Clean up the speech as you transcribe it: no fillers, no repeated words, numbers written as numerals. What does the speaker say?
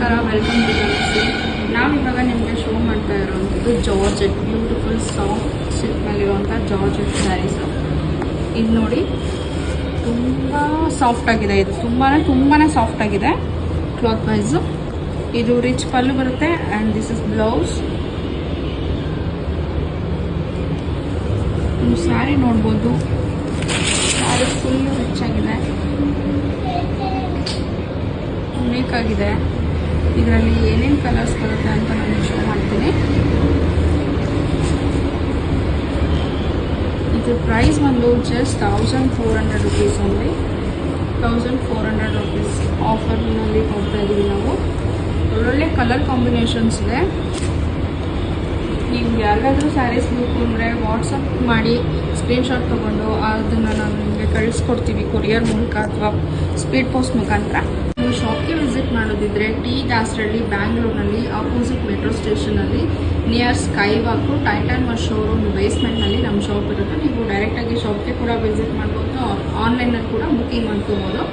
ನಮಸ್ಕಾರ, welcome to ಗಮನಿಸಿ. ನಾವಿವಾಗ ನಿಮಗೆ ಶೋ ಮಾಡ್ತಾ ಇರೋವಂಥದ್ದು ಜಾರ್ಜೆಟ್, ಬ್ಯೂಟಿಫುಲ್ ಸಾಫ್ಟ್ ಸಿಲ್ಕ್ನಲ್ಲಿರುವಂಥ ಜಾರ್ಜೆಟ್ ಸ್ಯಾರೀಸು. ಇದು ನೋಡಿ, ತುಂಬ ಸಾಫ್ಟಾಗಿದೆ. ಇದು ತುಂಬಾ ಸಾಫ್ಟಾಗಿದೆ ಕ್ಲಾತ್ ವೈಸು. ಇದು ರಿಚ್ ಪಲ್ಲು ಬರುತ್ತೆ ಆ್ಯಂಡ್ ದಿಸ್ ಇಸ್ ಬ್ಲೌಸ್. ನೀವು ಸ್ಯಾರಿ ನೋಡ್ಬೋದು, ಸ್ಯಾರಿ ಫುಲ್ಲು ರಿಚ್ ಆಗಿದೆ, ಯುನೀಕ್ ಆಗಿದೆ. ಇದರಲ್ಲಿ ಏನೇನು ಕಲರ್ಸ್ ಬರುತ್ತೆ ಅಂತ ನಾನು ಶೋ ಮಾಡ್ತೀನಿ. ಇದು ಪ್ರೈಸ್ ಬಂದು ಜಸ್ಟ್ 1400 ರುಪೀಸ್. ಓನ್ಲಿ 1400 ರುಪೀಸ್ ಆಫರ್ನಲ್ಲಿ ಕೊಡ್ತಾ ಇದ್ದೀವಿ ನಾವು. ಒಳ್ಳೊಳ್ಳೆ ಕಲರ್ ಕಾಂಬಿನೇಷನ್ಸ್ ಇದೆ. ನೀವು ಯಾರಿಗಾದ್ರೂ ಸ್ಯಾರೀಸ್ ಬೇಕು ಅಂದರೆ ವಾಟ್ಸಪ್ ಮಾಡಿ ಸ್ಕ್ರೀನ್ಶಾಟ್ ತೊಗೊಂಡು ಅದನ್ನು ನಾವು ನಿಮಗೆ ಕಳಿಸ್ಕೊಡ್ತೀವಿ ಕೊರಿಯರ್ ಮೂಲಕ ಅಥವಾ ಸ್ಪೀಡ್ ಪೋಸ್ಟ್ ಮುಖಾಂತರ. ನೀವು ಶಾಪ್ಗೆ ವಿಸಿಟ್ ಮಾಡೋದಿದ್ದರೆ ಟಿ ದಾಸರಳ್ಳಿ ಬ್ಯಾಂಗ್ಳೂರಿನಲ್ಲಿ ಆಪೋಸಿಟ್ ಮೆಟ್ರೋ ಸ್ಟೇಷನಲ್ಲಿ near skywalk Titan showroom ಬೇಸ್ಮೆಂಟ್ನಲ್ಲಿ ನಮ್ಮ ಶಾಪ್ ಇರುತ್ತೆ. ನೀವು ಡೈರೆಕ್ಟಾಗಿ ಶಾಪ್ಗೆ ಕೂಡ ವಿಸಿಟ್ ಮಾಡ್ಬೋದು, ಆನ್ಲೈನಲ್ಲಿ ಕೂಡ ಬುಕ್ಕಿಂಗ್ ಮಾಡ್ಕೋಬೋದು.